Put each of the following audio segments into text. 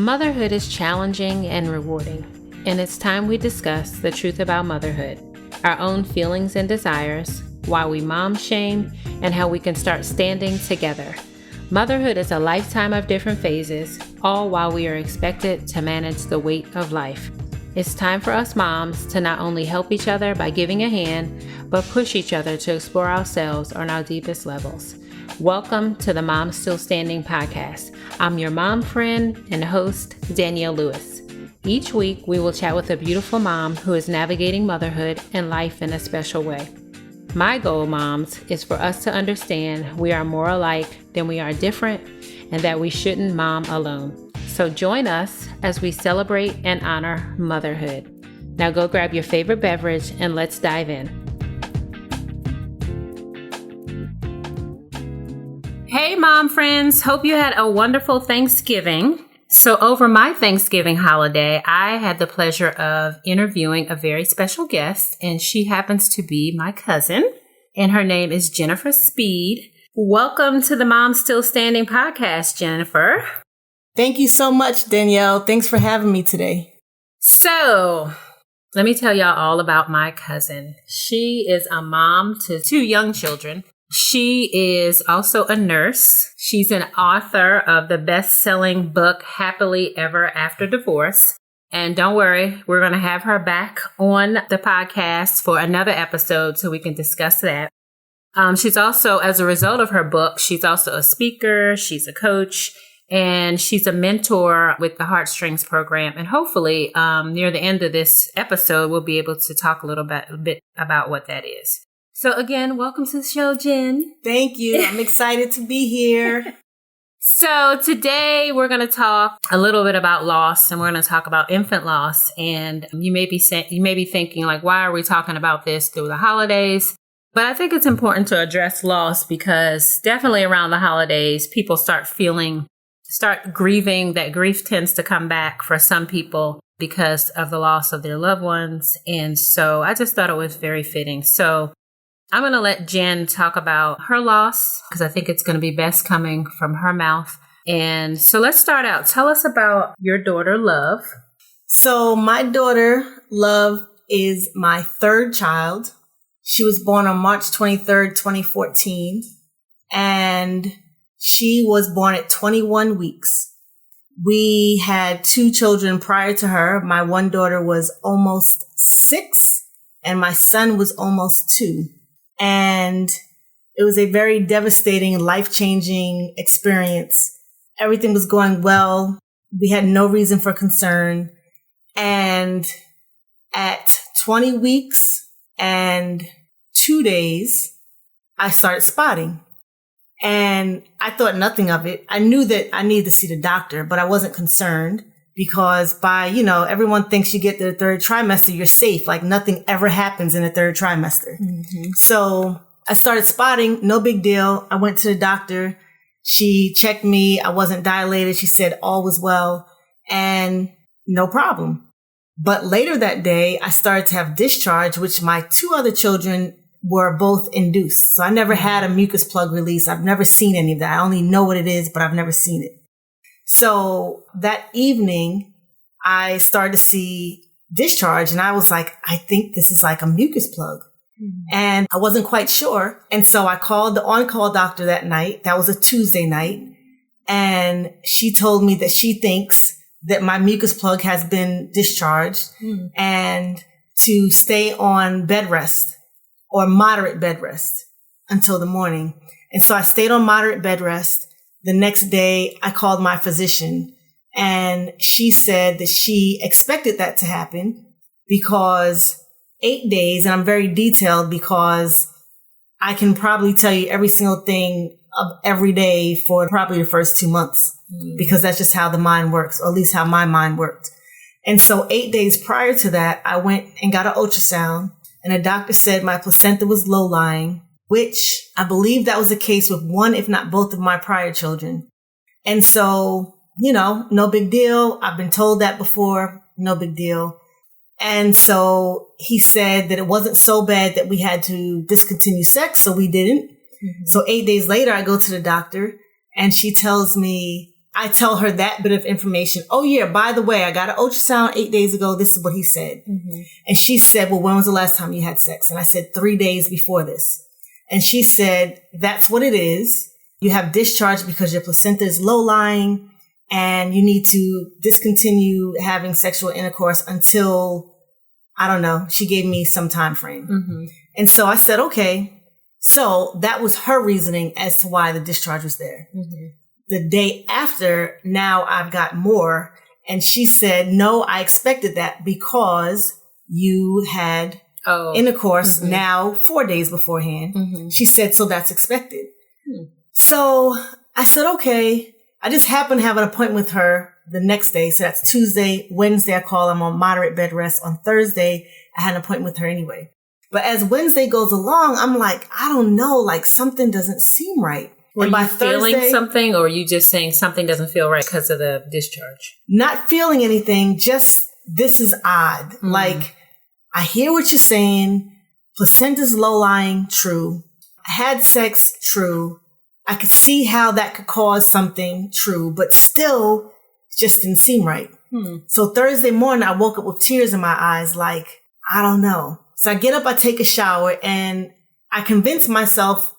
Motherhood is challenging and rewarding, and it's time we discuss the truth about motherhood, our own feelings and desires, why we mom shame, and how we can start standing together. Motherhood is a lifetime of different phases, all while we are expected to manage the weight of life. It's time for us moms to not only help each other by giving a hand, but push each other to explore ourselves on our deepest levels. Welcome to the Mom Still Standing podcast. I'm your mom friend and host, Danielle Lewis. Each week, we will chat with a beautiful mom who is navigating motherhood and life in a special way. My goal, moms, is for us to understand we are more alike than we are different and that we shouldn't mom alone. So join us as we celebrate and honor motherhood. Now go grab your favorite beverage and let's dive in. Hey, mom friends. Hope you had a wonderful Thanksgiving. So over my Thanksgiving holiday, I had the pleasure of interviewing a very special guest, and she happens to be my cousin, and her name is Jennifer Speed. Welcome to the Mom Still Standing podcast, Jennifer. Thank you so much, Danielle. Thanks for having me today. So let me tell y'all all about my cousin. She is a mom to 2 young children. She is also a nurse. She's an author of the best-selling book, Happily Ever After Divorce. And don't worry, we're going to have her back on the podcast for another episode so we can discuss that. She's also, as a result of her book, she's also a speaker, she's a coach, and she's a mentor with the Heartstrings program. And hopefully, near the end of this episode, we'll be able to talk a bit about what that is. So again, welcome to the show, Jen. Thank you. I'm excited to be here. So today we're going to talk a little bit about loss, and we're going to talk about infant loss. And you may be thinking, like, why are we talking about this through the holidays? But I think it's important to address loss because definitely around the holidays, people start grieving. That grief tends to come back for some people because of the loss of their loved ones. And so I just thought it was very fitting. So I'm going to let Jen talk about her loss because I think it's going to be best coming from her mouth. And so let's start out. Tell us about your daughter, Love. So my daughter, Love, is my 3rd child. She was born on March 23rd, 2014. And she was born at 21 weeks. We had 2 children prior to her. My one daughter was almost 6 and my son was almost 2. And it was a very devastating, life-changing experience. Everything was going well. We had no reason for concern. And at 20 weeks and 2 days, I started spotting. And I thought nothing of it. I knew that I needed to see the doctor, but I wasn't concerned because everyone thinks you get to the 3rd trimester, you're safe. Like nothing ever happens in the 3rd trimester. Mm-hmm. So I started spotting, no big deal. I went to the doctor. She checked me. I wasn't dilated. She said all was well and no problem. But later that day, I started to have discharge, which my 2 other children were both induced. So I never had a mucus plug release. I've never seen any of that. I only know what it is, but I've never seen it. So that evening, I started to see discharge and I was like, I think this is like a mucus plug. Mm-hmm. And I wasn't quite sure. And so I called the on-call doctor that night. That was a Tuesday night. And she told me that she thinks that my mucus plug has been discharged and to stay on bed rest or moderate bed rest until the morning. And so I stayed on moderate bed rest. The next day, I called my physician and she said that she expected that to happen because 8 days, and I'm very detailed because I can probably tell you every single thing of every day for probably the first 2 months because that's just how the mind works, or at least how my mind worked. And so 8 days prior to that, I went and got an ultrasound and the doctor said my placenta was low-lying, which I believe that was the case with 1, if not both of my prior children. And so, no big deal. I've been told that before, no big deal. And so he said that it wasn't so bad that we had to discontinue sex, so we didn't. Mm-hmm. So 8 days later, I go to the doctor and she tells me I tell her that bit of information. Oh yeah, by the way, I got an ultrasound 8 days ago. This is what he said. Mm-hmm. And she said, well, when was the last time you had sex? And I said 3 days before this. And she said, that's what it is. You have discharge because your placenta is low-lying and you need to discontinue having sexual intercourse until, I don't know, she gave me some time frame. Mm-hmm. And so I said, okay. So that was her reasoning as to why the discharge was there. Mm-hmm. The day after, now I've got more. And she said, no, I expected that because you had intercourse now 4 days beforehand. Mm-hmm. She said, so that's expected. So I said, okay. I just happened to have an appointment with her the next day. So that's Tuesday. Wednesday, I call. I'm on moderate bed rest. On Thursday, I had an appointment with her anyway. But as Wednesday goes along, I'm like, I don't know, like something doesn't seem right. Were you feeling something, or were you just saying something doesn't feel right because of the discharge? Not feeling anything, just this is odd. Mm. Like, I hear what you're saying. Placenta's low-lying, true. I had sex, true. I could see how that could cause something, true. But still, it just didn't seem right. So Thursday morning, I woke up with tears in my eyes, like, I don't know. So I get up, I take a shower, and I convince myself,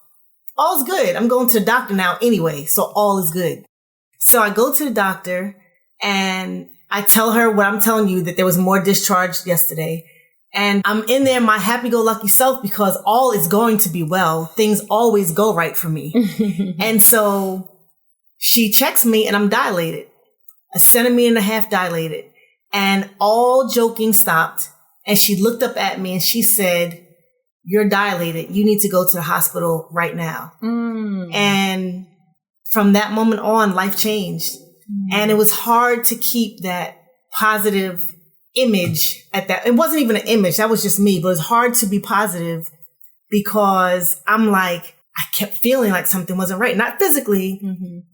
all's good. I'm going to the doctor now anyway, so all is good. So I go to the doctor and I tell her what I'm telling you, that there was more discharge yesterday. And I'm in there, my happy-go-lucky self, because all is going to be well. Things always go right for me. And so she checks me and I'm dilated, 1.5 centimeters dilated. And all joking stopped. And she looked up at me and she said, you're dilated. You need to go to the hospital right now. And from that moment on, life changed. And it was hard to keep that positive image at that. It wasn't even an image. That was just me. But it was hard to be positive because I'm like, I kept feeling like something wasn't right. Not physically,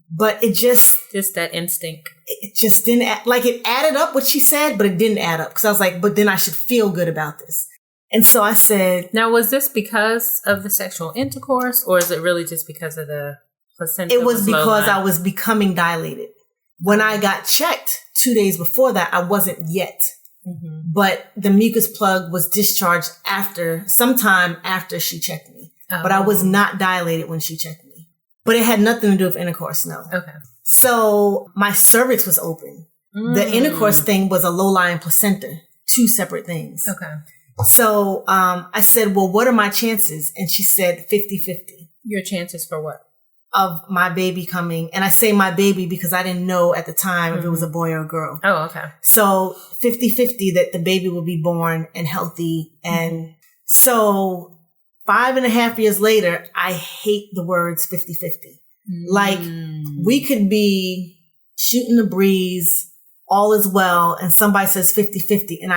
but it just that instinct. It just didn't, like it added up what she said, but it didn't add up. Because I was like, but then I should feel good about this. And so I said... Now, was this because of the sexual intercourse, or is it really just because of the placenta? It was because I was becoming dilated. When I got checked 2 days before that, I wasn't yet. But the mucus plug was discharged sometime after she checked me. But I was not dilated when she checked me. But it had nothing to do with intercourse, no. Okay. So my cervix was open. The intercourse thing was a low-lying placenta. 2 separate things. Okay. So I said, well, what are my chances? And she said 50-50. Your chances for what? Of my baby coming. And I say my baby because I didn't know at the time if it was a boy or a girl. Oh, okay. So 50-50 that the baby will be born and healthy. And so 5.5 years later, I hate the words 50-50. Like we could be shooting the breeze, all is well, and somebody says 50-50 and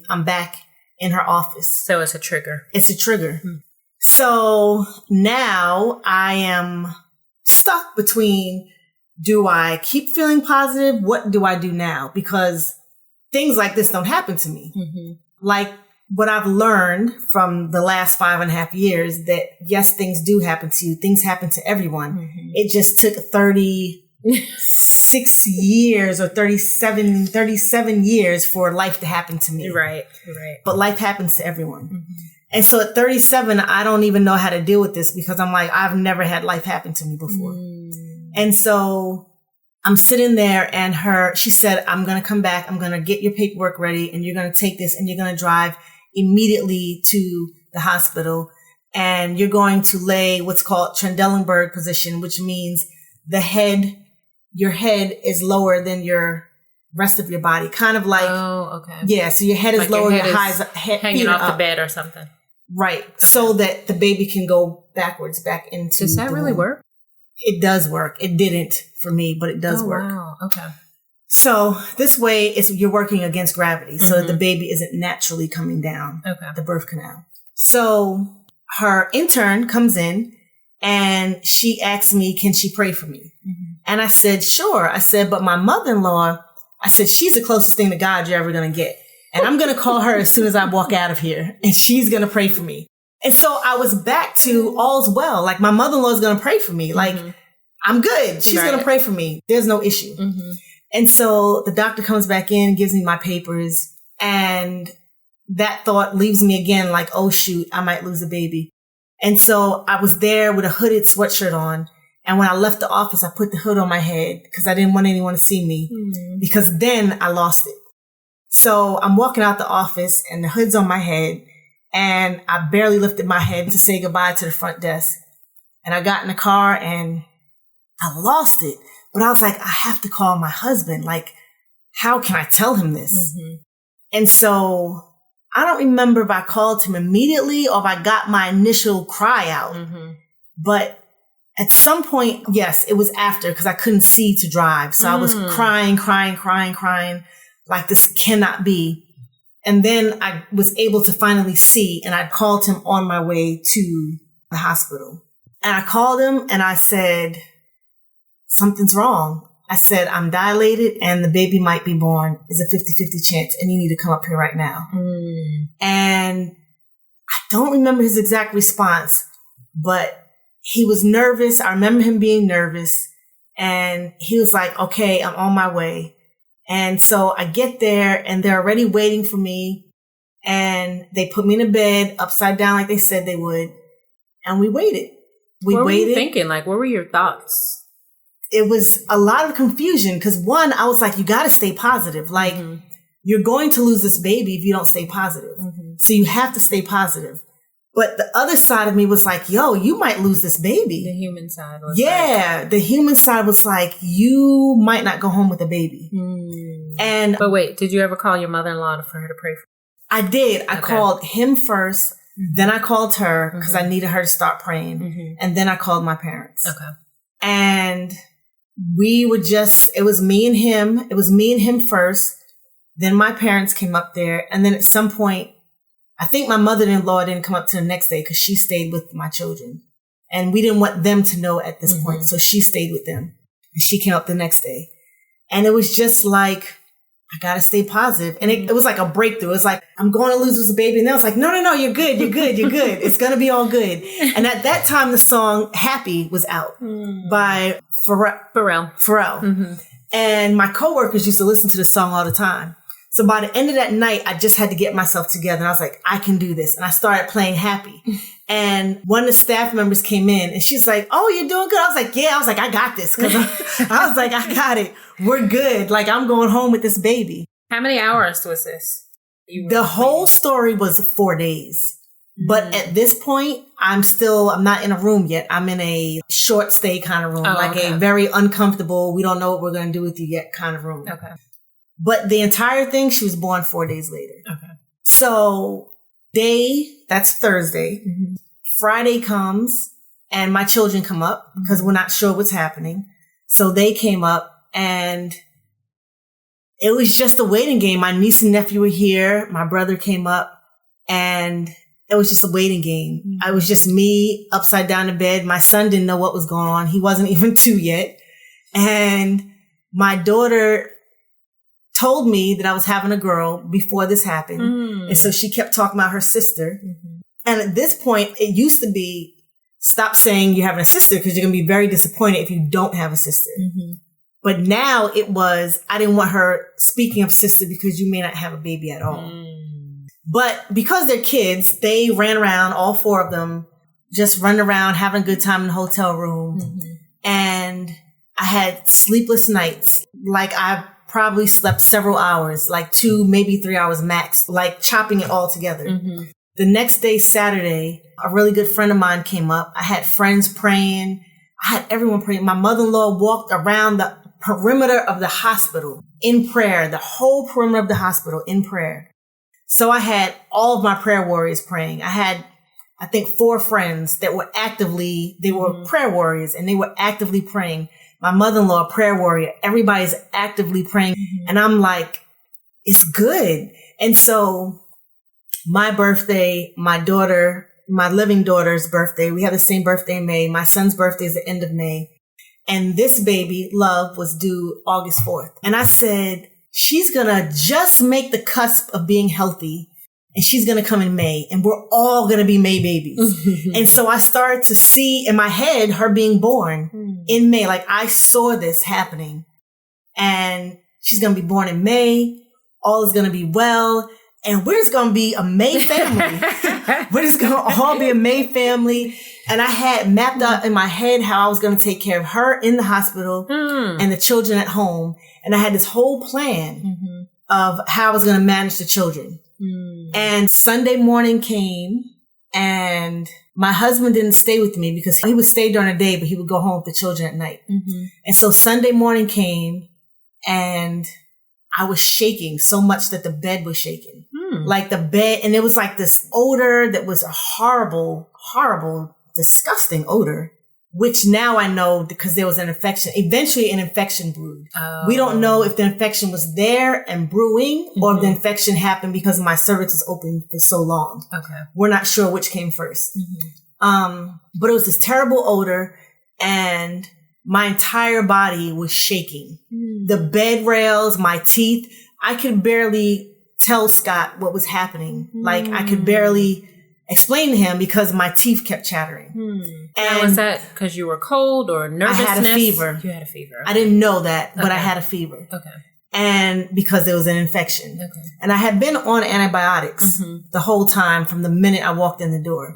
I'm back in her office. So it's a trigger. It's a trigger. So now I am stuck between, do I keep feeling positive? What do I do now? Because things like this don't happen to me. Like what I've learned from the last 5.5 years, that yes, things do happen to you. Things happen to everyone. It just took 36 years or 37 years for life to happen to me. Right. But life happens to everyone. And so at 37, I don't even know how to deal with this because I'm like, I've never had life happen to me before. And so I'm sitting there and she said, I'm going to come back. I'm going to get your paperwork ready and you're going to take this and you're going to drive immediately to the hospital. And you're going to lay what's called Trendelenburg position, which means your head is lower than your rest of your body. Kind of like, yeah. So your head is like lower, your head hanging off the bed or something. Right. Okay. So that the baby can go backwards back into. Does that really work? It does work. It didn't for me, but it does work. Wow. Okay. So this way you're working against gravity so that the baby isn't naturally coming down the birth canal. So her intern comes in and she asked me, can she pray for me? And I said, sure. I said, but my mother-in-law, I said, she's the closest thing to God you're ever going to get. And I'm going to call her as soon as I walk out of here and she's going to pray for me. And so I was back to all's well. Like my mother-in-law is going to pray for me. Like I'm good. She's going to pray for me. There's no issue. Mm-hmm. And so the doctor comes back in, gives me my papers, and that thought leaves me again like, oh shoot, I might lose a baby. And so I was there with a hooded sweatshirt on. And when I left the office, I put the hood on my head because I didn't want anyone to see me because then I lost it. So I'm walking out the office and the hood's on my head and I barely lifted my head to say goodbye to the front desk. And I got in the car and I lost it. But I was like, I have to call my husband. Like, how can I tell him this? Mm-hmm. And so I don't remember if I called him immediately or if I got my initial cry out. Mm-hmm. But at some point, yes, it was after because I couldn't see to drive. So I was crying, like this cannot be. And then I was able to finally see and I called him on my way to the hospital. And I called him and I said, something's wrong. I said, I'm dilated and the baby might be born. It's a 50-50 chance and you need to come up here right now. And I don't remember his exact response, but he was nervous. I remember him being nervous and he was like, okay, I'm on my way. And so I get there and they're already waiting for me and they put me in a bed upside down like they said they would. And we waited. What were you thinking? Like, what were your thoughts? It was a lot of confusion because one, I was like, you got to stay positive. Like you're going to lose this baby if you don't stay positive. So you have to stay positive. But the other side of me was like, yo, you might lose this baby. The human side was the human side was like, you might not go home with a baby. But wait, did you ever call your mother-in-law for her to pray for you? I did. I called him first. Then I called her because I needed her to start praying. And then I called my parents. Okay. And we were it was me and him. It was me and him first. Then my parents came up there. And then at some point, I think my mother-in-law didn't come up to the next day because she stayed with my children. And we didn't want them to know at this point. So she stayed with them. And she came up the next day. And it was just like, I got to stay positive. And it was like a breakthrough. It was like, I'm going to lose this baby. And I was like, no, you're good. You're good. You're good. It's going to be all good. And at that time, the song Happy was out by Pharrell. And my coworkers used to listen to the song all the time. So by the end of that night, I just had to get myself together. And I was like, I can do this. And I started playing Happy. And one of the staff members came in and she's like, oh, you're doing good. I was like, yeah. I was like, I got this. Cause I was like, I got it. We're good. Like I'm going home with this baby. How many hours was this? The whole story was 4 days. But at this point, I'm not in a room yet. I'm in a short stay kind of room, a very uncomfortable, we don't know what we're going to do with you yet kind of room. Okay. But the entire thing, she was born 4 days later. Okay. So that's Thursday. Friday comes and my children come up because we're not sure what's happening. So they came up and it was just a waiting game. My niece and nephew were here. My brother came up and it was just a waiting game. I was just me upside down in bed. My son didn't know what was going on. He wasn't even 2 yet. And my daughter told me that I was having a girl before this happened. And so she kept talking about her sister. And at this point, it used to be, stop saying you're having a sister because you're going to be very disappointed if you don't have a sister. But now it was, I didn't want her speaking of sister because you may not have a baby at all. But because they're kids, they ran around, all 4 of them, just running around, having a good time in the hotel room. And I had sleepless nights. Like I probably slept several hours, like 2, maybe 3 hours max, like chopping it all together. The next day, Saturday, a really good friend of mine came up. I had friends praying. I had everyone praying. My mother-in-law walked around the perimeter of the hospital in prayer, the whole perimeter of the hospital in prayer. So I had all of my prayer warriors praying. I had, I think, 4 friends that were they were prayer warriors and they were actively praying. My mother-in-law, a prayer warrior, everybody's actively praying. And I'm like, it's good. And so my birthday, my living daughter's birthday, we have the same birthday in May. My son's birthday is the end of May. And this baby, Love, was due August 4th. And I said, she's going to just make the cusp of being healthy. and she's going to come in May, and we're all going to be May babies. And so I started to see in my head her being born in May. Like I saw this happening, and she's going to be born in May. All is going to be well. And we're just going to be a May family. We're just going to all be a May family. And I had mapped out in my head how I was going to take care of her in the hospital and the children at home. And I had this whole plan of how I was going to manage the children. And Sunday morning came, and my husband didn't stay with me because he would stay during the day, but he would go home with the children at night. And so Sunday morning came, and I was shaking so much that the bed was shaking. Like the bed, and it was like this odor that was a horrible, horrible, disgusting odor, which now I know because there was an infection. Eventually an infection brewed. We don't know if the infection was there and brewing or if the infection happened because my cervix was open for so long. We're not sure which came first. But it was this terrible odor, and my entire body was shaking. The bed rails, my teeth, I could barely tell Scott what was happening. Like I could barely explain to him because my teeth kept chattering. And was that because you were cold or nervousness? I had a fever. You had a fever. I didn't know that, but I had a fever. Okay. And because there was an infection. Okay. And I had been on antibiotics the whole time from the minute I walked in the door.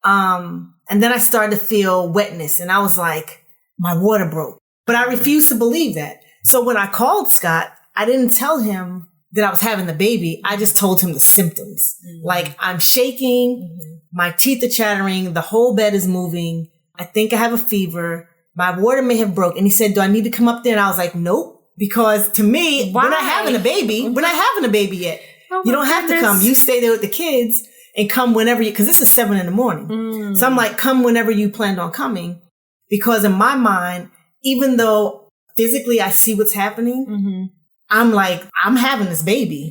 And then I started to feel wetness, and I was like, my water broke. But I refused to believe that. So when I called Scott, I didn't tell him that I was having the baby. I just told him the symptoms. Like I'm shaking, my teeth are chattering, the whole bed is moving. I think I have a fever. My water may have broke. And he said, do I need to come up there? And I was like, nope. Because to me, we're not having a baby. We're not having a baby yet. You don't have to come. You stay there with the kids and come whenever you, because this is 7 a.m. So I'm like, come whenever you planned on coming. Because in my mind, even though physically I see what's happening, I'm like, I'm having this baby.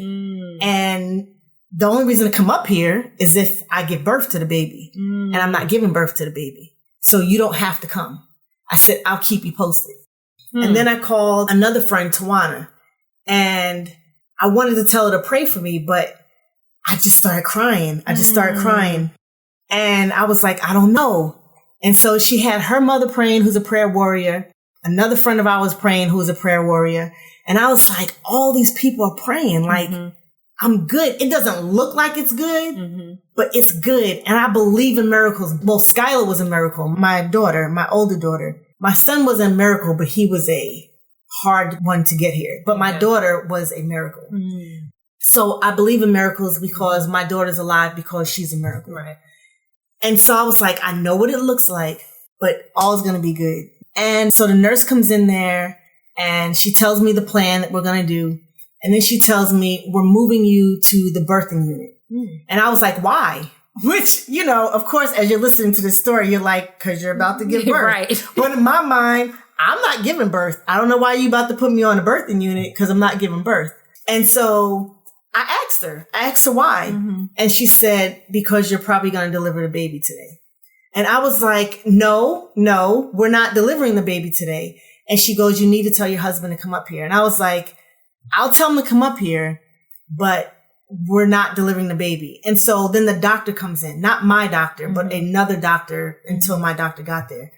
And the only reason to come up here is if I give birth to the baby. And I'm not giving birth to the baby. So you don't have to come. I said, I'll keep you posted. And then I called another friend, Tawana, and I wanted to tell her to pray for me, but I just started crying. And I was like, I don't know. And so she had her mother praying, who's a prayer warrior. Another friend of ours praying, who was a prayer warrior. And I was like, all these people are praying. Like, I'm good. It doesn't look like it's good, but it's good. And I believe in miracles. Well, Skylar was a miracle. My daughter, my older daughter. My son was a miracle, but he was a hard one to get here. But my daughter was a miracle. So I believe in miracles because my daughter's alive because she's a miracle. Right. And so I was like, I know what it looks like, but all's going to be good. And so the nurse comes in there and she tells me the plan that we're going to do. And then she tells me, we're moving you to the birthing unit. And I was like, why? Which, you know, of course, as you're listening to this story, you're like, because you're about to give birth. Right. But in my mind, I'm not giving birth. I don't know why you about to put me on a birthing unit because I'm not giving birth. And so I asked her why. And she said, because you're probably going to deliver the baby today. And I was like, no, we're not delivering the baby today. And she goes, you need to tell your husband to come up here. And I was like, I'll tell him to come up here, but we're not delivering the baby. And so then the doctor comes in, not my doctor, but another doctor until my doctor got there.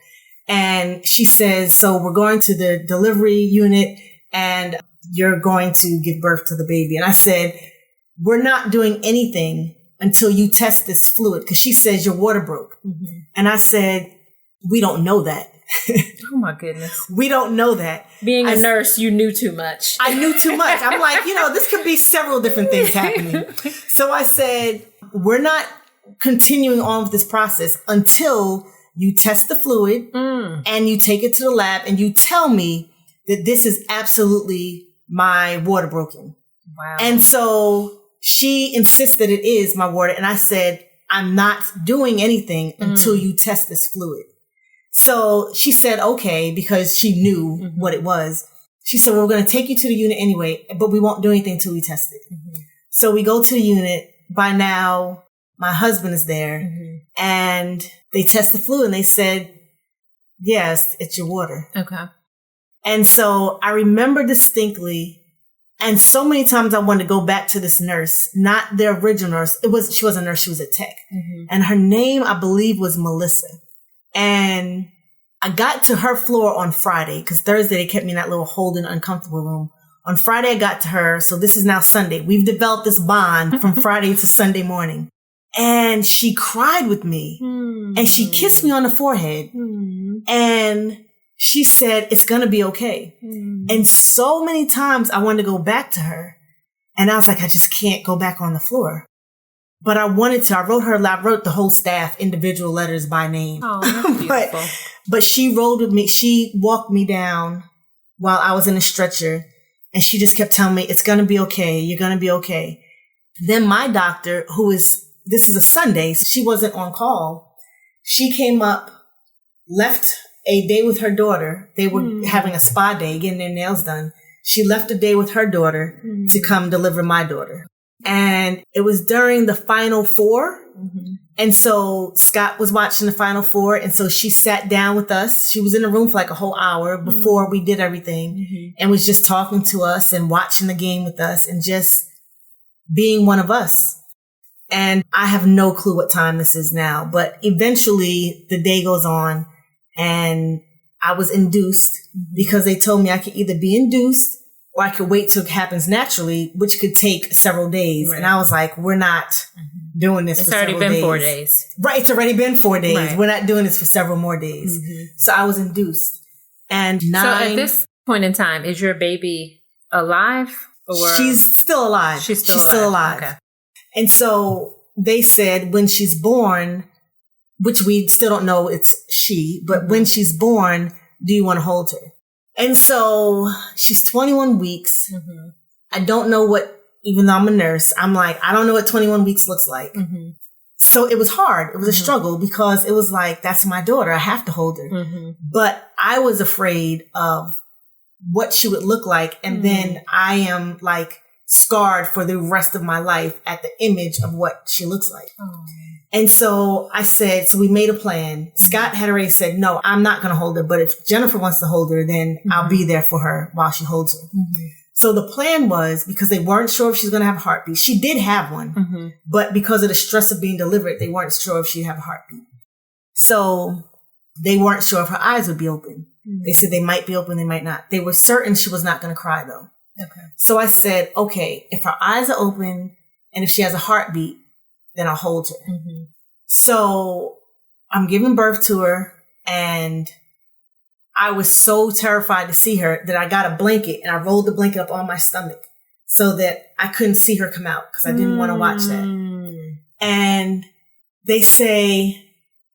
And she says, so we're going to the delivery unit and you're going to give birth to the baby. And I said, we're not doing anything until you test this fluid. Because she says your water broke. And I said, we don't know that. Oh my goodness. We don't know that. Being a nurse, you knew too much. I knew too much. I'm like, this could be several different things happening. So I said, we're not continuing on with this process until you test the fluid and you take it to the lab and you tell me that this is absolutely my water broken. Wow. And so she insisted it is my water. And I said, I'm not doing anything until you test this fluid. So she said, okay, because she knew what it was. She said, well, we're going to take you to the unit anyway, but we won't do anything until we test it. So we go to the unit. By now, my husband is there and they test the fluid and they said, yes, it's your water. Okay. And so I remember distinctly And so many times I wanted to go back to this nurse, not the original nurse. She was a nurse. She was a tech. Mm-hmm. And her name, I believe, was Melissa. And I got to her floor on Friday because Thursday they kept me in that little holding uncomfortable room. On Friday, I got to her. So this is now Sunday. We've developed this bond from Friday to Sunday morning. And she cried with me and she kissed me on the forehead and she said, it's going to be okay. And so many times I wanted to go back to her and I was like, I just can't go back on the floor. But I wanted to. I wrote the whole staff individual letters by name. Oh, that's beautiful. But she rode with me. She walked me down while I was in a stretcher and she just kept telling me, it's going to be okay. You're going to be okay. Then my doctor, this is a Sunday, so she wasn't on call. She came up, left a day with her daughter. They were having a spa day, getting their nails done. She left a day with her daughter to come deliver my daughter. And it was during the Final Four. And so Scott was watching the Final Four. And so she sat down with us. She was in the room for like a whole hour before we did everything and was just talking to us and watching the game with us and just being one of us. And I have no clue what time this is now, but eventually the day goes on and I was induced because they told me I could either be induced or I could wait till it happens naturally, which could take several days. Right. And I was like, we're not doing this for several days. It's already been 4 days. Right. It's already been 4 days. Right. We're not doing this for several more days. So I was induced. And So at this point in time, is your baby alive? Or she's still alive. She's still alive. Okay. And so they said when she's born, which we still don't know it's she, but when she's born, do you want to hold her? And so she's 21 weeks. I don't know even though I'm a nurse, I'm like, I don't know what 21 weeks looks like. So it was hard. It was a struggle because it was like, that's my daughter. I have to hold her. But I was afraid of what she would look like. And then I am like, scarred for the rest of my life at the image of what she looks like. And so I said, so we made a plan. Scott had already said, no, I'm not going to hold her. But if Jennifer wants to hold her, then I'll be there for her while she holds her. So the plan was, because they weren't sure if she's going to have a heartbeat. She did have one, but because of the stress of being delivered, they weren't sure if she'd have a heartbeat. So they weren't sure if her eyes would be open. They said they might be open, they might not. They were certain she was not going to cry though. Okay. So I said, okay, if her eyes are open and if she has a heartbeat, then I'll hold her. So I'm giving birth to her and I was so terrified to see her that I got a blanket and I rolled the blanket up on my stomach so that I couldn't see her come out because I didn't want to watch that. And they say,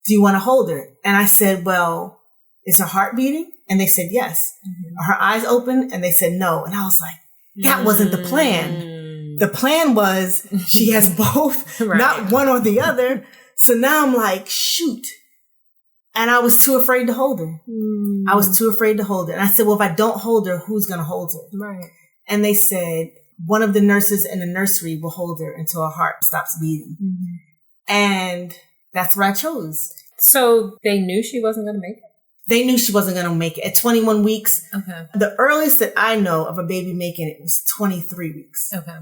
do you want to hold her? And I said, well, is her heart beating? And they said, yes. Are her eyes open? And they said, no. And I was like, that wasn't the plan. The plan was she has both, not one or the other. So now I'm like, shoot. And I was too afraid to hold her. I was too afraid to hold her. And I said, well, if I don't hold her, who's going to hold her? Right. And they said, one of the nurses in the nursery will hold her until her heart stops beating. And that's what I chose. So they knew she wasn't going to make it? They knew she wasn't going to make it at 21 weeks. Okay. The earliest that I know of a baby making it was 23 weeks. Okay.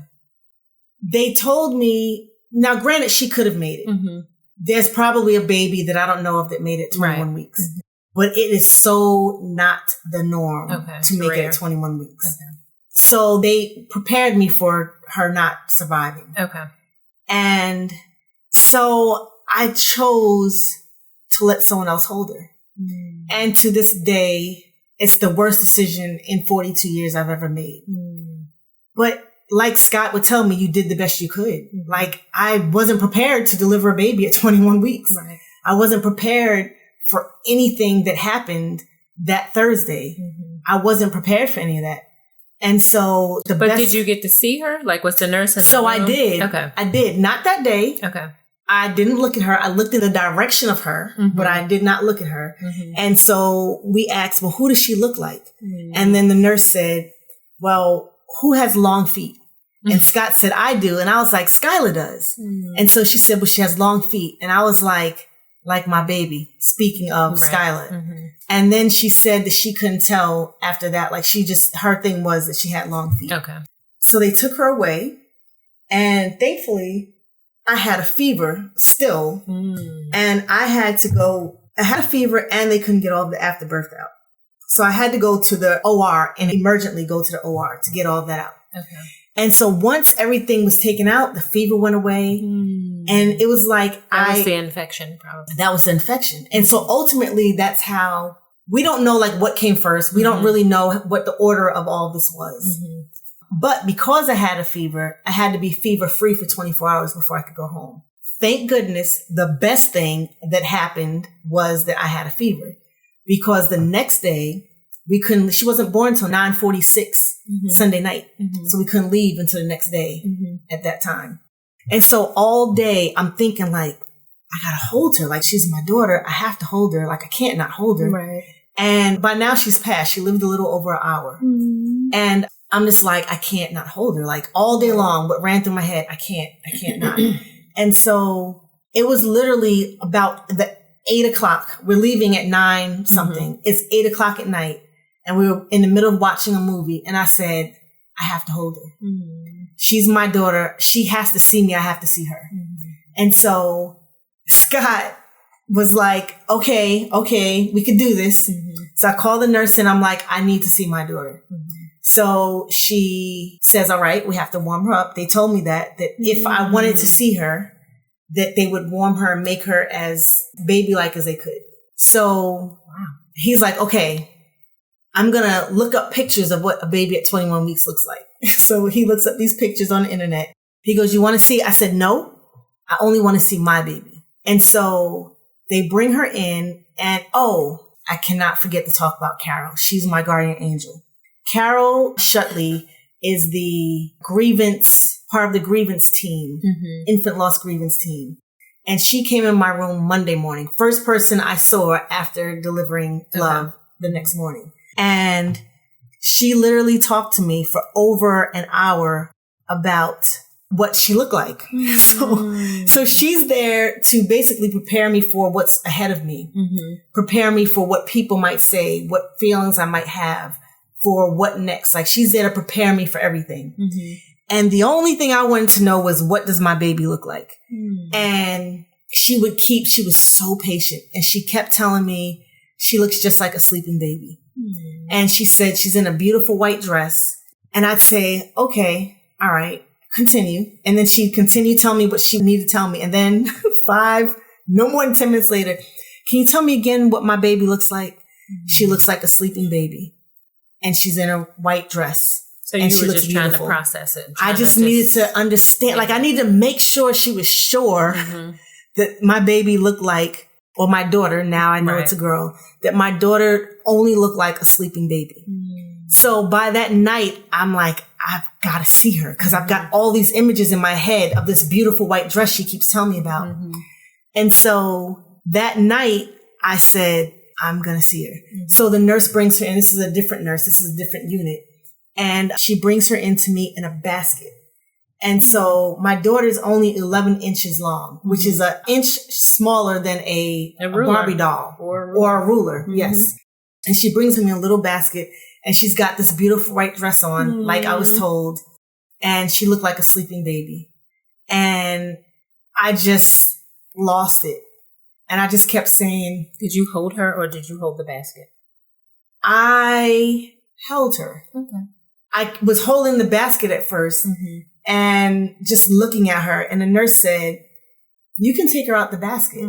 They told me, now granted, she could have made it. There's probably a baby that I don't know of that made it 21 weeks. But it is so not the norm to make it at 21 weeks. Okay. So they prepared me for her not surviving. Okay. And so I chose to let someone else hold her. And to this day, it's the worst decision in 42 years I've ever made. But like Scott would tell me, you did the best you could. Like I wasn't prepared to deliver a baby at 21 weeks. Right. I wasn't prepared for anything that happened that Thursday. I wasn't prepared for any of that. And so did you get to see her? Like was the nurse in the room? I did. Okay. I did. Not that day. Okay. I didn't look at her. I looked in the direction of her, but I did not look at her. And so we asked, well, who does she look like? And then the nurse said, well, who has long feet? And Scott said, I do. And I was like, Skylar does. And so she said, well, she has long feet. And I was like my baby, speaking of Skylar. And then she said that she couldn't tell after that. Like her thing was that she had long feet. Okay. So they took her away, and thankfully I had a fever still, and I had a fever, and they couldn't get all the afterbirth out. So I had to go to the OR and emergently go to the OR to get all that out. Okay. And so once everything was taken out, the fever went away, and it was like that was the infection, probably. That was the infection. And so ultimately, that's how we don't know like what came first. We don't really know what the order of all this was. But because I had a fever, I had to be fever free for 24 hours before I could go home. Thank goodness, the best thing that happened was that I had a fever, because the next day she wasn't born until 9:46 Sunday night. So we couldn't leave until the next day at that time. And so all day I'm thinking like, I gotta hold her. Like, she's my daughter. I have to hold her. Like, I can't not hold her. Right. And by now she's passed. She lived a little over an hour. And I'm just like, I can't not hold her. Like, all day long, what ran through my head, I can't not. And so it was literally about the 8 o'clock. We're leaving at 9 something. It's 8 o'clock at night. And we were in the middle of watching a movie. And I said, I have to hold her. She's my daughter. She has to see me. I have to see her. And so Scott was like, okay, we could do this. So I called the nurse and I'm like, I need to see my daughter. So she says, all right, we have to warm her up. They told me that if I wanted to see her, that they would warm her and make her as baby-like as they could. So he's like, okay, I'm going to look up pictures of what a baby at 21 weeks looks like. So he looks up these pictures on the internet. He goes, you want to see? I said, no, I only want to see my baby. And so they bring her in, and I cannot forget to talk about Carol. She's my guardian angel. Carol Shutley is the part of the grievance team, infant loss grievance team. And she came in my room Monday morning. First person I saw after delivering love the next morning. And she literally talked to me for over an hour about what she looked like. So she's there to basically prepare me for what's ahead of me, prepare me for what people might say, what feelings I might have, for what next. Like, she's there to prepare me for everything. And the only thing I wanted to know was, what does my baby look like? And she was so patient. And she kept telling me she looks just like a sleeping baby. And she said she's in a beautiful white dress. And I'd say, okay, all right, continue. And then she'd continue telling me what she needed to tell me. And then no more than 10 minutes later, can you tell me again what my baby looks like? She looks like a sleeping baby. And she's in a white dress. So you were just trying to process it. I just needed to understand. Like, I needed to make sure she was sure that my baby looked like, or my daughter, now I know it's a girl, that my daughter only looked like a sleeping baby. So by that night, I'm like, I've got to see her, because I've got all these images in my head of this beautiful white dress she keeps telling me about. And so that night I said, I'm going to see her. So the nurse brings her in. This is a different nurse. This is a different unit. And she brings her in to me in a basket. And so my daughter's only 11 inches long, which is an inch smaller than a Barbie doll or a ruler. Yes. And she brings me in a little basket, and she's got this beautiful white dress on, like I was told. And she looked like a sleeping baby. And I just lost it. And I just kept saying, did you hold her, or did you hold the basket? I held her. Okay. I was holding the basket at first and just looking at her. And the nurse said, you can take her out the basket.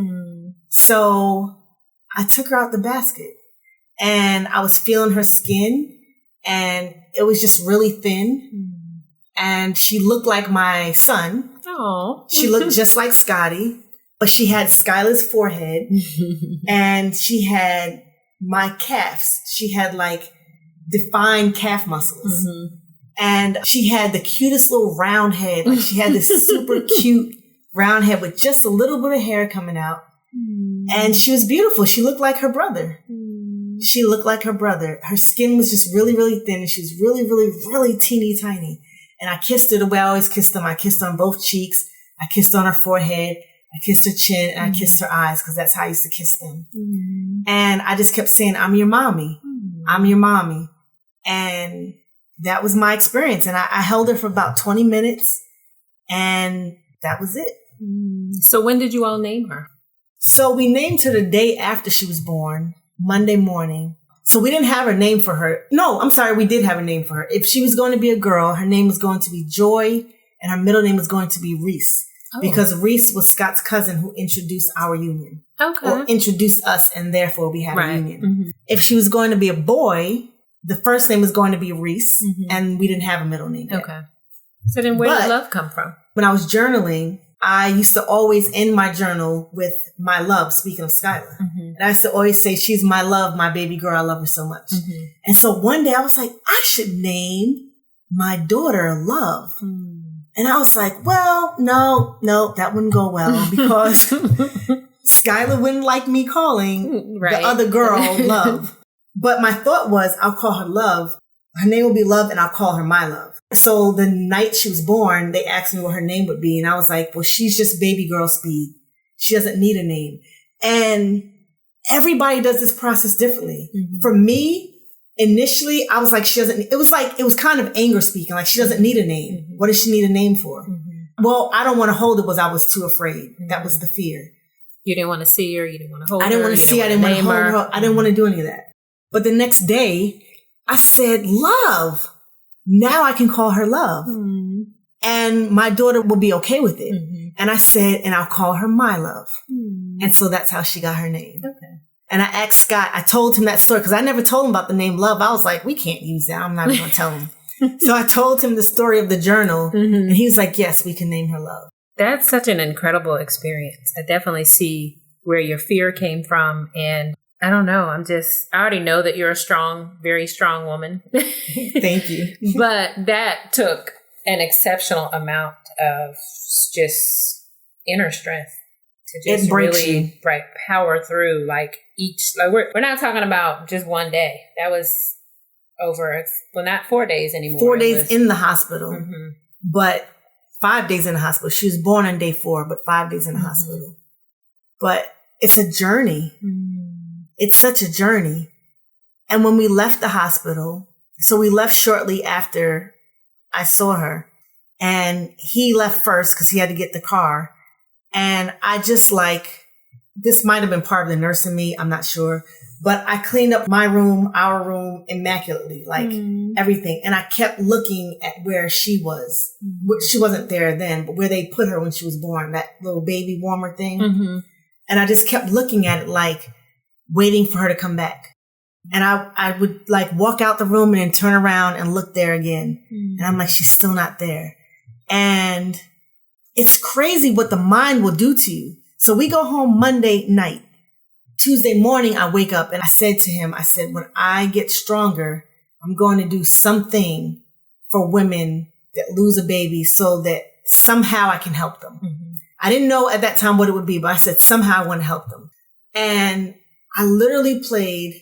So I took her out the basket, and I was feeling her skin, and it was just really thin. And she looked like my son. Oh, she looked just like Scotty. But she had Skylar's forehead, and she had my calves. She had like defined calf muscles. And she had the cutest little round head. Like, she had this super cute round head with just a little bit of hair coming out. And she was beautiful. She looked like her brother. She looked like her brother. Her skin was just really, really thin. And she was really, really, really teeny tiny. And I kissed her the way I always kissed them. I kissed her on both cheeks. I kissed her on her forehead. I kissed her chin, and I kissed her eyes, because that's how I used to kiss them. And I just kept saying, I'm your mommy. I'm your mommy. And that was my experience. And I held her for about 20 minutes and that was it. So when did you all name her? So we named her the day after she was born, Monday morning. So we didn't have a name for her. No, I'm sorry. We did have a name for her. If she was going to be a girl, her name was going to be Joy and her middle name was going to be Reese. Because Reese was Scott's cousin who introduced our union. Okay. Or introduced us, and therefore we had a union. Mm-hmm. If she was going to be a boy, the first name was going to be Reese, and we didn't have a middle name yet. Okay. So then where did love come from? When I was journaling, I used to always end my journal with my love, speaking of Skylar. And I used to always say, she's my love, my baby girl. I love her so much. And so one day I was like, I should name my daughter Love. And I was like, well, no, that wouldn't go well because Skylar wouldn't like me calling the other girl Love. But my thought was, I'll call her Love. Her name will be Love and I'll call her my love. So the night she was born, they asked me what her name would be. And I was like, well, she's just baby girl Speed. She doesn't need a name. And everybody does this process differently. For me, initially, I was like, it was kind of anger speaking. Like, she doesn't need a name. What does she need a name for? Well, I don't want to hold it because I was too afraid. That was the fear. You didn't want to see her. You didn't want to hold her. I didn't want to see her. I didn't want to hold her. I didn't want to do any of that. But the next day, I said, Love. Now I can call her Love. And my daughter will be okay with it. And I said, and I'll call her my love. And so that's how she got her name. Okay. And I asked Scott, I told him that story because I never told him about the name Love. I was like, we can't use that. I'm not even going to tell him. So I told him the story of the journal and he was like, yes, we can name her Love. That's such an incredible experience. I definitely see where your fear came from. And I don't know. I already know that you're a strong, very strong woman. Thank you. But that took an exceptional amount of just inner strength to just really power through we're not talking about just one day. That was over, not 4 days anymore. 4 days in the hospital, but 5 days in the hospital. She was born on day 4, but 5 days in the hospital. But it's a journey. It's such a journey. And when we left the hospital, so we left shortly after I saw her, and he left first because he had to get the car. And I just this might have been part of the nurse in me. I'm not sure. But I cleaned up my room, our room immaculately, everything. And I kept looking at where she was. She wasn't there then, but where they put her when she was born, that little baby warmer thing. And I just kept looking at it waiting for her to come back. And I would walk out the room and then turn around and look there again. And I'm like, she's still not there. And it's crazy what the mind will do to you. So we go home Monday night. Tuesday morning, I wake up and I said to him, when I get stronger, I'm going to do something for women that lose a baby so that somehow I can help them. I didn't know at that time what it would be, but I said, somehow I want to help them. And I literally played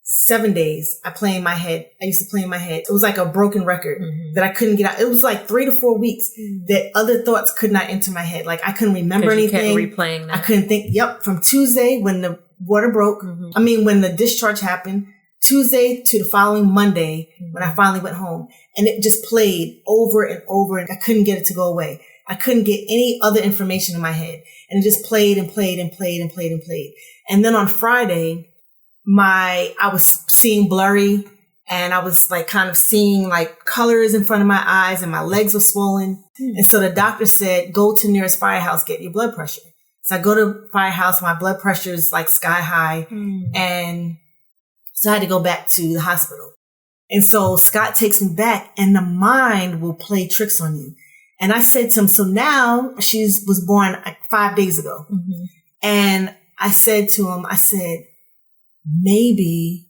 7 days. I play in my head. I used to play in my head. It was like a broken record that I couldn't get out. It was 3 to 4 weeks that other thoughts could not enter my head. I couldn't remember anything. You kept replaying that. I couldn't think. From Tuesday when the water broke. When the discharge happened, Tuesday to the following Monday when I finally went home. And it just played over and over and I couldn't get it to go away. I couldn't get any other information in my head. And it just played and played and played and played and played. And then on Friday, I was seeing blurry and I was kind of seeing colors in front of my eyes and my legs were swollen. And so the doctor said, go to nearest firehouse, get your blood pressure. So I go to firehouse, my blood pressure is sky high. And so I had to go back to the hospital. And so Scott takes me back and the mind will play tricks on you. And I said to him, so now she was born 5 days ago. And I said to him, maybe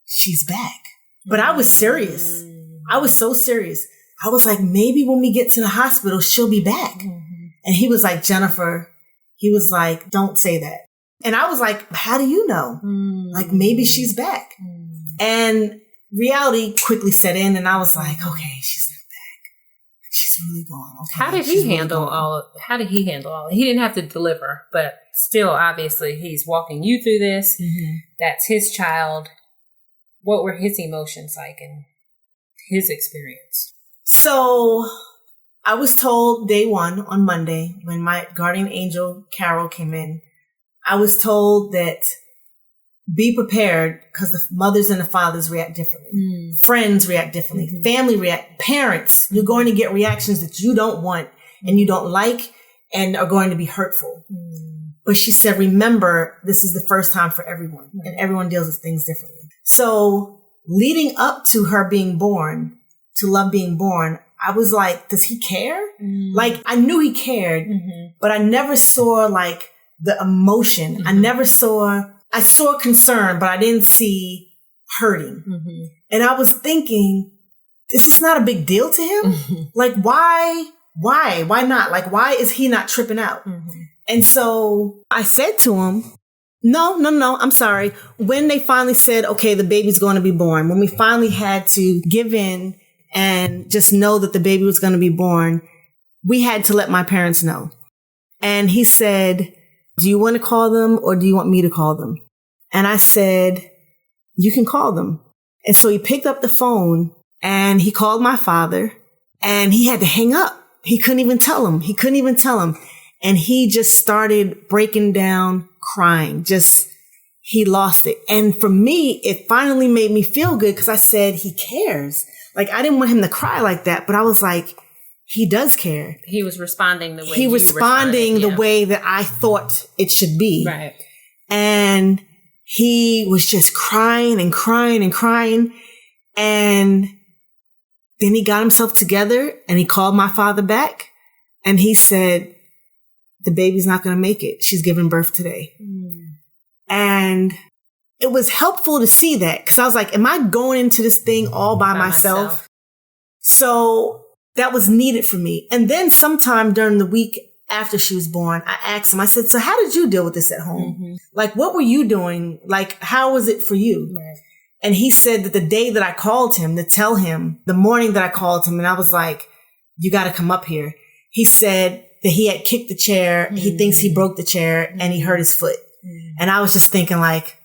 she's back. But I was serious. I was so serious. I was like, maybe when we get to the hospital, she'll be back. And he was like, Jennifer, he was like, don't say that. And I was like, how do you know? Maybe she's back. And reality quickly set in and I was like, okay, she's not back. She's really gone. Okay, how did he handle all? He didn't have to deliver, but still, obviously, he's walking you through this. That's his child. What were his emotions like? And his experience? So I was told day one on Monday when my guardian angel, Carol, came in, I was told that be prepared because the mothers and the fathers react differently. Friends react differently. Family react. Parents, you're going to get reactions that you don't want and you don't like and are going to be hurtful. But she said, remember, this is the first time for everyone and everyone deals with things differently. So leading up to her being born, to Love being born, I was like, does he care? Like, I knew he cared, but I never saw like the emotion. I saw concern, but I didn't see hurting. And I was thinking, is this not a big deal to him? Like, why not? Like, why is he not tripping out? And so I said to him, no, I'm sorry. When they finally said, okay, the baby's going to be born, when we finally had to give in and just know that the baby was going to be born, we had to let my parents know. And he said, do you want to call them or do you want me to call them? And I said, you can call them. And so he picked up the phone and he called my father and he had to hang up. He couldn't even tell him. And he just started breaking down, crying. He lost it. And for me, it finally made me feel good because I said, he cares. Like, I didn't want him to cry like that, but I was like, he does care. He was responding the way he was responding the way that I thought it should be. Right. And he was just crying and crying and crying. And then he got himself together and he called my father back and he said, the baby's not going to make it. She's giving birth today. And it was helpful to see that because I was like, am I going into this thing all by myself? So that was needed for me. And then sometime during the week after she was born, I asked him, I said, so how did you deal with this at home? Like, what were you doing? Like, how was it for you? Right. And he said that the day that I called him to tell him, the morning that I called him, and I was like, you got to come up here. He said that he had kicked the chair. He thinks he broke the chair and he hurt his foot. And I was just thinking like,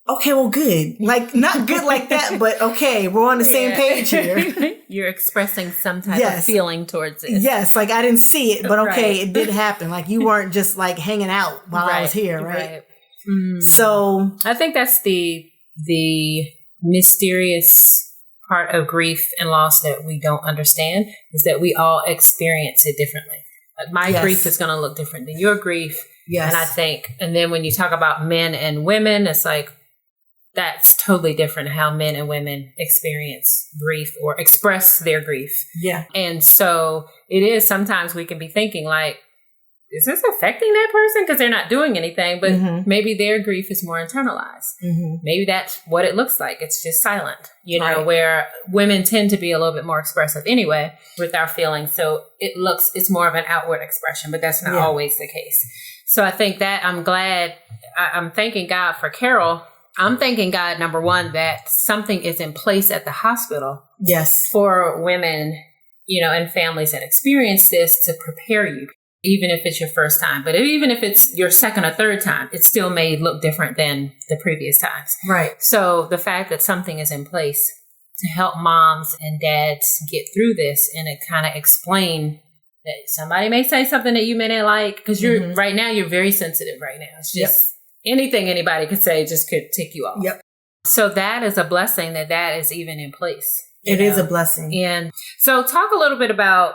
okay, well, good. Like, not good like that, but okay, we're on the same page here. You're expressing some type of feeling towards it. Yes, like I didn't see it, but okay, it did happen. Like you weren't just like hanging out while I was here, right? So I think that's the mysterious part of grief and loss that we don't understand is that we all experience it differently. Like my grief is going to look different than your grief. Yes. And I think, and then when you talk about men and women, it's like, that's totally different how men and women experience grief or express their grief. Yeah. And so it is sometimes we can be thinking like, is this affecting that person? Because they're not doing anything, but maybe their grief is more internalized. Maybe that's what it looks like. It's just silent, you know, where women tend to be a little bit more expressive anyway with our feelings. So it's more of an outward expression, but that's not always the case. So I think that I'm thanking God for Carol. I'm thanking God, number one, that something is in place at the hospital. Yes. For women, you know, and families that experience this to prepare you, even if it's your first time. But even if it's your second or third time, it still may look different than the previous times. Right. So the fact that something is in place to help moms and dads get through this and it kind of explain that somebody may say something that you may not like, because you're right now, you're very sensitive right now. It's just anything anybody could say just could tick you off. Yep. So that is a blessing that is even in place. It is a blessing. And so talk a little bit about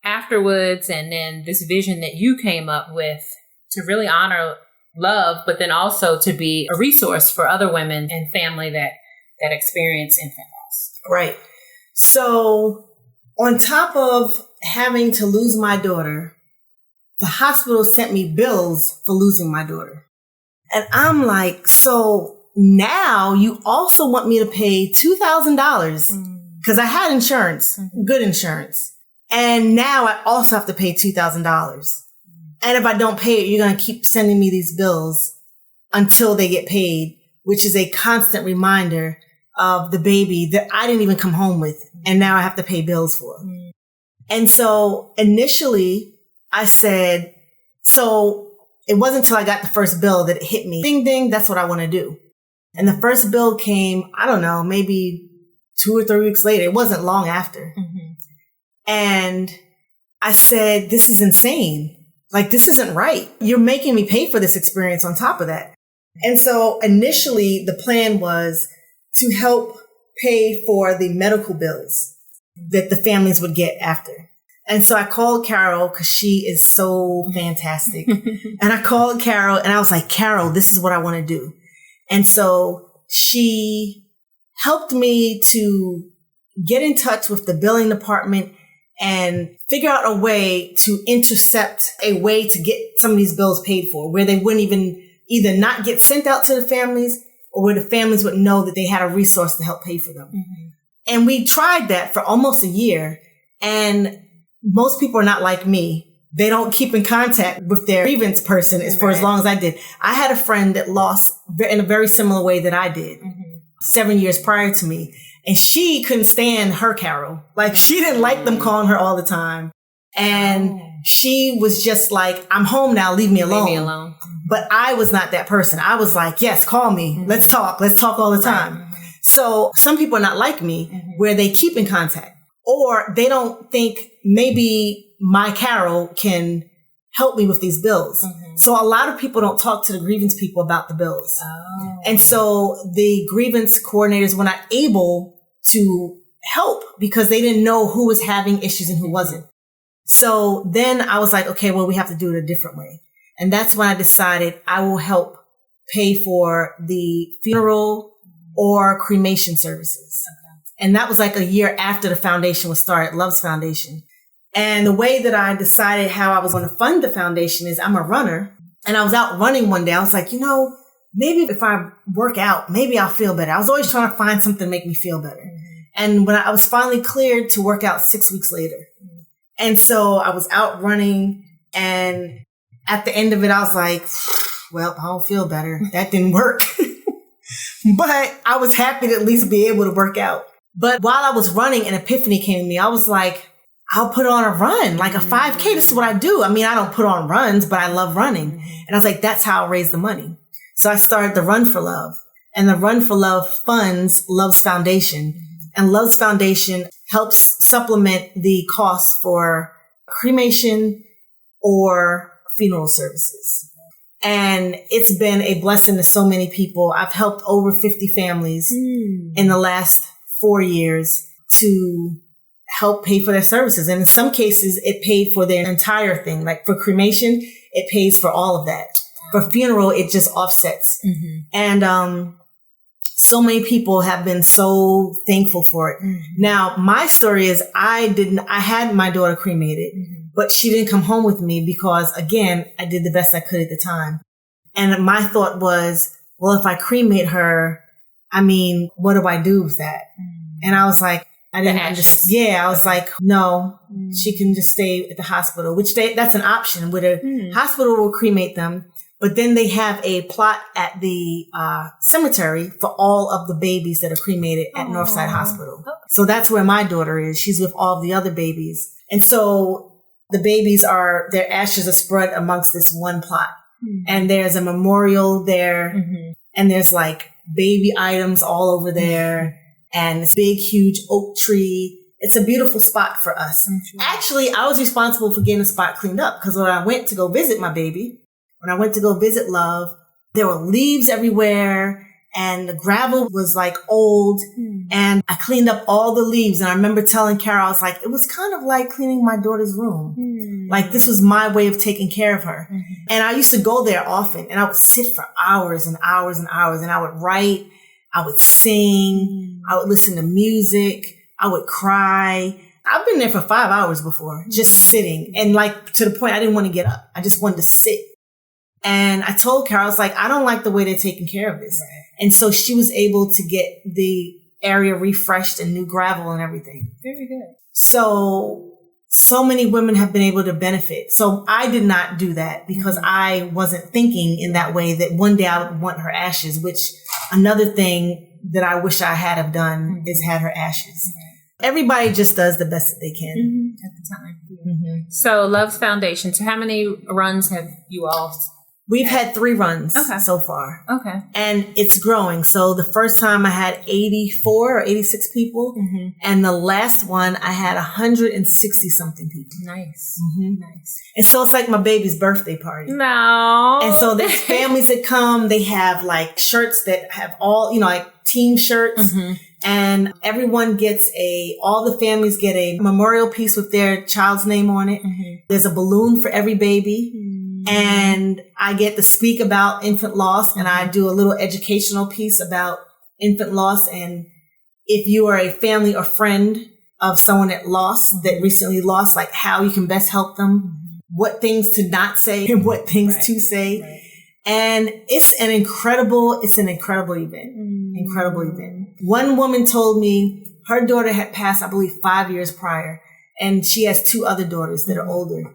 afterwards and then this vision that you came up with to really honor love, but then also to be a resource for other women and family that experience infant loss. Right. So on top of having to lose my daughter, the hospital sent me bills for losing my daughter. And I'm like, so now you also want me to pay $2,000 because I had insurance, good insurance. And now I also have to pay $2,000. And if I don't pay it, you're going to keep sending me these bills until they get paid, which is a constant reminder of the baby that I didn't even come home with. And now I have to pay bills for. And so initially I said, so it wasn't until I got the first bill that it hit me. Ding, ding, that's what I want to do. And the first bill came, I don't know, maybe 2 or 3 weeks later. It wasn't long after. And I said, this is insane. Like, this isn't right. You're making me pay for this experience on top of that. And so initially the plan was to help pay for the medical bills that the families would get after. And so I called Carol because she is so fantastic. And I called Carol and I was like, Carol, this is what I want to do. And so she helped me to get in touch with the billing department and figure out a way to intercept a way to get some of these bills paid for, where they wouldn't even either not get sent out to the families or where the families would know that they had a resource to help pay for them. And we tried that for almost a year. And most people are not like me. They don't keep in contact with their grievance person for as long as I did. I had a friend that lost in a very similar way that I did 7 years prior to me. And she couldn't stand her Carol. Like, she didn't like them calling her all the time. And she was just like, I'm home now. Leave me alone. Leave me alone. But I was not that person. I was like, yes, call me. Let's talk. Let's talk all the time. So some people are not like me, where they keep in contact, or they don't think maybe my Carol can help me with these bills. So a lot of people don't talk to the grievance people about the bills. And so the grievance coordinators were not able to help because they didn't know who was having issues and who wasn't. So then I was like, okay, well, we have to do it a different way. And that's when I decided I will help pay for the funeral or cremation services. And that was like a year after the foundation was started, Love's Foundation. And the way that I decided how I was going to fund the foundation is I'm a runner. And I was out running one day. I was like, maybe if I work out, maybe I'll feel better. I was always trying to find something to make me feel better. And when I was finally cleared to work out 6 weeks later. And so I was out running, and at the end of it, I was like, well, I don't feel better. That didn't work. But I was happy to at least be able to work out. But while I was running, an epiphany came to me. I was like, I'll put on a run, like a 5K. This is what I do. I mean, I don't put on runs, but I love running. And I was like, that's how I'll raise the money. So I started the Run for Love. And the Run for Love funds Love's Foundation. And Love's Foundation helps supplement the costs for cremation or funeral services. And it's been a blessing to so many people. I've helped over 50 families in the last 4 years to help pay for their services. And in some cases, it paid for their entire thing. Like for cremation, it pays for all of that. For funeral, it just offsets. And so many people have been so thankful for it. Now, my story is I had my daughter cremated, but she didn't come home with me because, again, I did the best I could at the time. And my thought was, well, if I cremate her, I mean, what do I do with that? And I was like, I didn't understand. Yeah, I was like, no, she can just stay at the hospital, which that's an option where the hospital will cremate them. But then they have a plot at the cemetery for all of the babies that are cremated at Northside Hospital. So that's where my daughter is. She's with all of the other babies. And so the babies their ashes are spread amongst this one plot. And there's a memorial there. And there's like baby items all over there. And this big, huge oak tree. It's a beautiful spot for us. Actually, I was responsible for getting the spot cleaned up because when I went to go visit my baby, when I went to go visit Love, there were leaves everywhere and the gravel was like old and I cleaned up all the leaves. And I remember telling Carol, I was like, it was kind of like cleaning my daughter's room. Like this was my way of taking care of her. And I used to go there often and I would sit for hours and hours and hours and I would write, I would sing, I would listen to music, I would cry. I've been there for 5 hours before, just sitting. And like to the point I didn't want to get up. I just wanted to sit. And I told Carol, I was like, I don't like the way they're taking care of this. And so she was able to get the area refreshed and new gravel and everything. Very good. So many women have been able to benefit. So I did not do that because I wasn't thinking in that way that one day I would want her ashes, which another thing that I wish I had have done is had her ashes. Everybody just does the best that they can at the time. So Love's Foundation. So how many runs have you all We've had 3 runs so far. Okay. And it's growing. So the first time I had 84 or 86 people. And the last one I had 160 something people. Nice. Nice. And so it's like my baby's birthday party. No. And so there's families that come. They have like shirts that have all, like team shirts. And everyone gets all the families get a memorial piece with their child's name on it. There's a balloon for every baby. And I get to speak about infant loss, and I do a little educational piece about infant loss. And if you are a family or friend of someone that recently lost, like how you can best help them, what things to not say and what things to say. Right. And it's an incredible event. Incredible event. One woman told me her daughter had passed, I believe, 5 years prior, and she has 2 other daughters that are older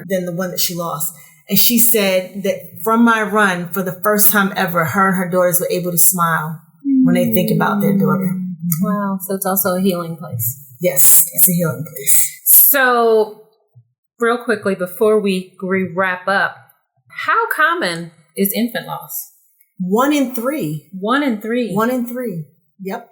than the one that she lost. And she said that from my run, for the first time ever, her and her daughters were able to smile when they think about their daughter. Wow. So it's also a healing place. Yes, it's a healing place. So real quickly, before we wrap up, how common is infant loss? 1 in 3. 1 in 3. 1 in 3. Yep.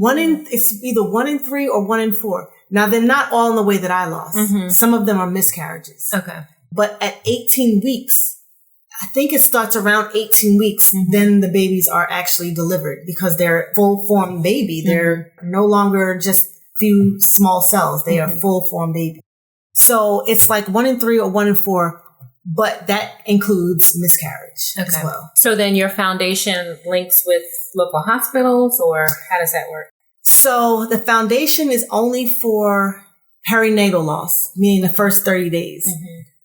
It's either 1 in 3 or 1 in 4. Now, they're not all in the way that I lost. Some of them are miscarriages. Okay. But at 18 weeks, I think it starts around 18 weeks, then the babies are actually delivered because they're a full-formed baby. They're no longer just a few small cells. They are full-formed baby. So it's like 1 in 3 or 1 in 4, but that includes miscarriage as well. So then your foundation links with local hospitals, or how does that work? So the foundation is only for perinatal loss, meaning the first 30 days.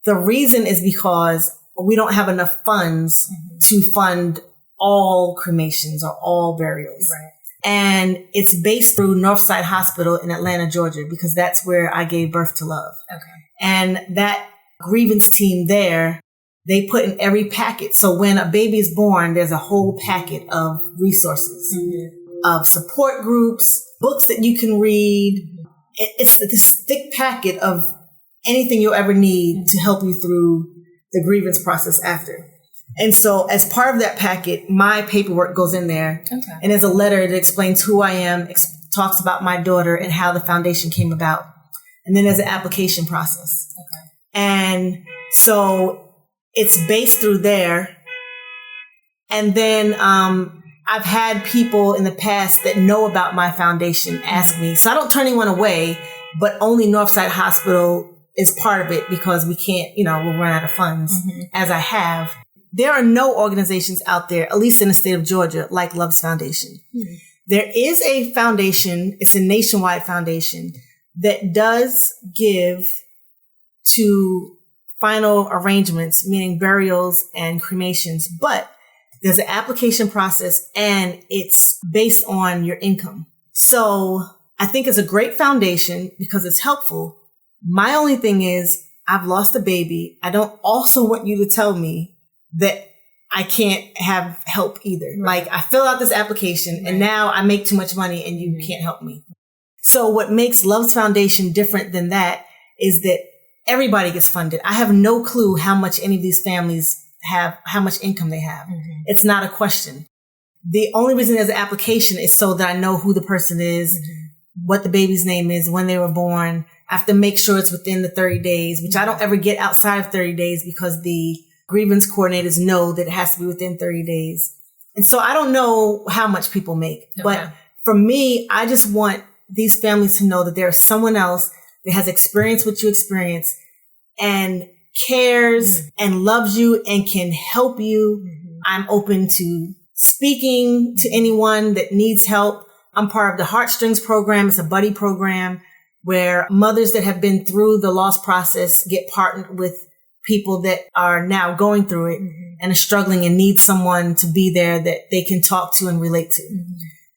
The reason is because we don't have enough funds to fund all cremations or all burials. Right. And it's based through Northside Hospital in Atlanta, Georgia, because that's where I gave birth to Love. Okay. And that grievance team there, they put in every packet. So when a baby is born, there's a whole packet of resources, of support groups, books that you can read. It's this thick packet of anything you'll ever need to help you through the grievance process after. And so as part of that packet, my paperwork goes in there. Okay. And there's a letter that explains who I am, talks about my daughter and how the foundation came about. And then there's an application process. Okay. And so it's based through there. And then I've had people in the past that know about my foundation ask me. So I don't turn anyone away, but only Northside Hospital is part of it because we can't, we'll run out of funds as I have. There are no organizations out there, at least in the state of Georgia, like Love's Foundation. There is a foundation. It's a nationwide foundation that does give to final arrangements, meaning burials and cremations, but there's an application process and it's based on your income. So I think it's a great foundation because it's helpful. My only thing is I've lost a baby. I don't also want you to tell me that I can't have help either. Right. Like I fill out this application and now I make too much money and you can't help me. So what makes Love's Foundation different than that is that everybody gets funded. I have no clue how much any of these families have, how much income they have. It's not a question. The only reason there's an application is so that I know who the person is, what the baby's name is, when they were born. I have to make sure it's within the 30 days, which I don't ever get outside of 30 days because the grievance coordinators know that it has to be within 30 days. And so I don't know how much people make, but for me, I just want these families to know that there's someone else that has experienced what you experience and cares and loves you and can help you. I'm open to speaking to anyone that needs help. I'm part of the Heartstrings program. It's a buddy program where mothers that have been through the loss process get partnered with people that are now going through it and are struggling and need someone to be there that they can talk to and relate to.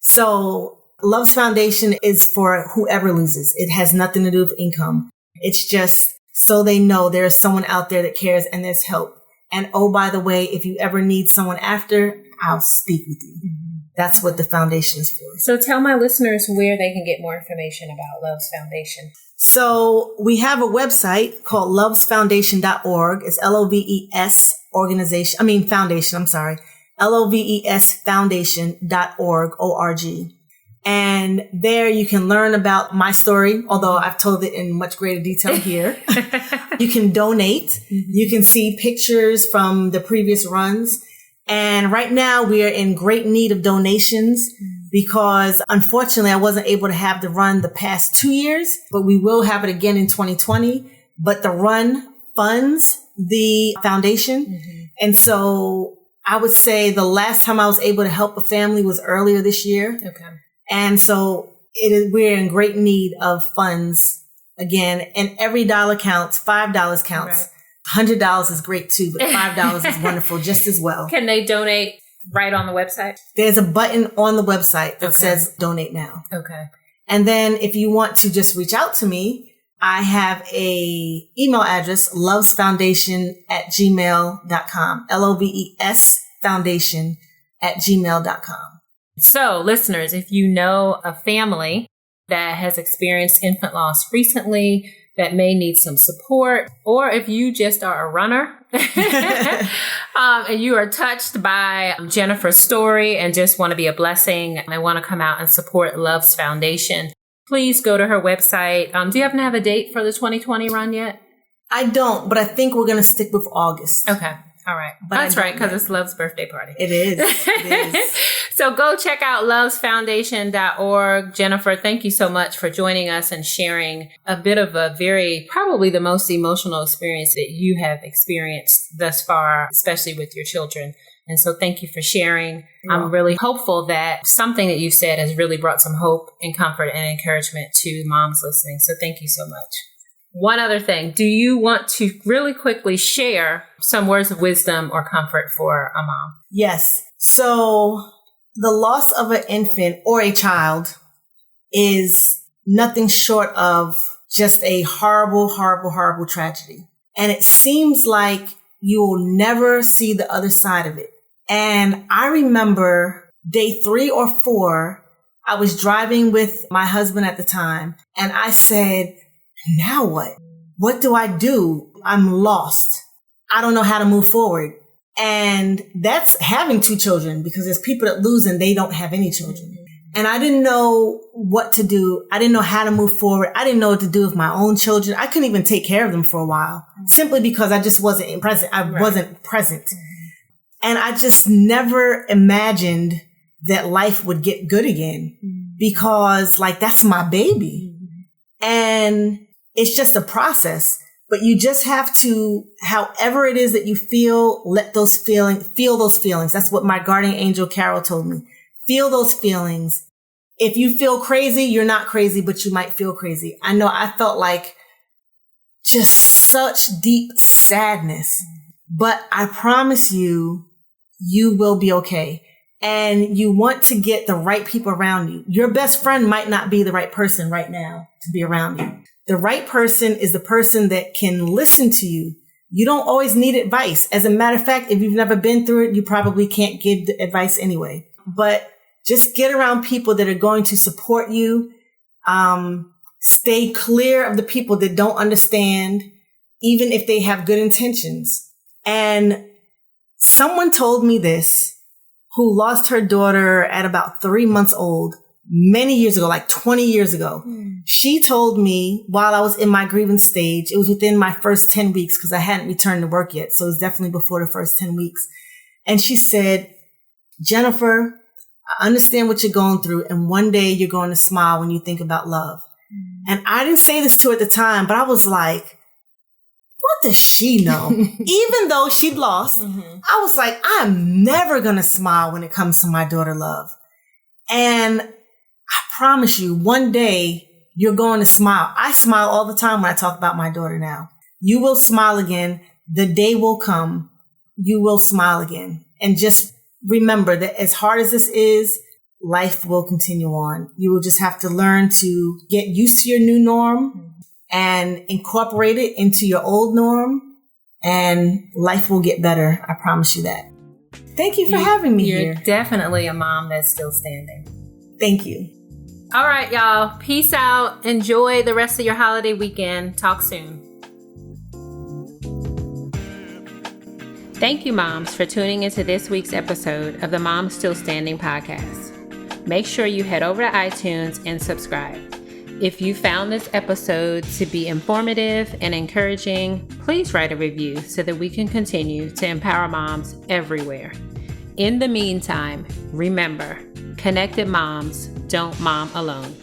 So Love's Foundation is for whoever loses. It has nothing to do with income. It's just so they know there's someone out there that cares and there's help. And oh, by the way, if you ever need someone after, I'll speak with you. That's what the foundation is for. So tell my listeners where they can get more information about Love's Foundation. So we have a website called lovesfoundation.org. It's LOVES foundation. I'm sorry. LOVES foundation.org, O-R-G. And there you can learn about my story, although I've told it in much greater detail here. You can donate. You can see pictures from the previous runs. And right now we are in great need of donations because unfortunately I wasn't able to have the run the past 2 years, but we will have it again in 2020. But the run funds the foundation. And so I would say the last time I was able to help a family was earlier this year. Okay. And so we're in great need of funds again, and every dollar counts. $5 counts. Right. $100 is great too, but $5 is wonderful just as well. Can they donate right on the website? There's a button on the website that says donate now. Okay. And then if you want to just reach out to me, I have a email address, lovesfoundation@gmail.com, LOVES foundation@gmail.com. So listeners, if you know a family that has experienced infant loss recently, that may need some support, or if you just are a runner and you are touched by Jennifer's story and just want to be a blessing and want to come out and support Love's Foundation, please go to her website. Do you happen to have a date for the 2020 run yet? I don't, but I think we're going to stick with August. Okay. All right. But that's right, because it's Love's birthday party. It is. It is. So go check out lovesfoundation.org. Jennifer, thank you so much for joining us and sharing a bit of probably the most emotional experience that you have experienced thus far, especially with your children. And so thank you for sharing. I'm really hopeful that something that you've said has really brought some hope and comfort and encouragement to moms listening. So thank you so much. One other thing, do you want to really quickly share some words of wisdom or comfort for a mom? Yes. So the loss of an infant or a child is nothing short of just a horrible, horrible, horrible tragedy. And it seems like you will never see the other side of it. And I remember day 3 or 4, I was driving with my husband at the time, and I said, now what? What do I do? I'm lost. I don't know how to move forward. And that's having 2 children, because there's people that lose and they don't have any children. And I didn't know what to do. I didn't know how to move forward. I didn't know what to do with my own children. I couldn't even take care of them for a while, simply because I just wasn't present. I wasn't present. And I just never imagined that life would get good again, because that's my baby. And it's just a process, but you just have to, however it is that you feel, feel those feelings. That's what my guardian angel Carol told me. Feel those feelings. If you feel crazy, you're not crazy, but you might feel crazy. I know I felt like just such deep sadness, but I promise you, you will be okay. And you want to get the right people around you. Your best friend might not be the right person right now to be around you. The right person is the person that can listen to you. You don't always need advice. As a matter of fact, if you've never been through it, you probably can't give the advice anyway. But just get around people that are going to support you. Stay clear of the people that don't understand, even if they have good intentions. And someone told me this, who lost her daughter at about 3 months old many years ago, like 20 years ago. She told me while I was in my grievance stage, it was within my first 10 weeks because I hadn't returned to work yet. So it was definitely before the first 10 weeks. And she said, Jennifer, I understand what you're going through. And one day you're going to smile when you think about love. And I didn't say this to her at the time, but I was like, what does she know? Even though she'd lost, I was like, I'm never going to smile when it comes to my daughter Love. And I promise you, one day you're going to smile. I smile all the time when I talk about my daughter now. You will smile again. The day will come. You will smile again. And just remember that as hard as this is, life will continue on. You will just have to learn to get used to your new norm and incorporate it into your old norm, and life will get better. I promise you that. Thank you for having me You're here. definitely a mom that's still standing. Thank you. All right, y'all. Peace out. Enjoy the rest of your holiday weekend. Talk soon. Thank you, moms, for tuning into this week's episode of the Mom Still Standing podcast. Make sure you head over to iTunes and subscribe. If you found this episode to be informative and encouraging, please write a review so that we can continue to empower moms everywhere. In the meantime, remember, connected moms don't mom alone.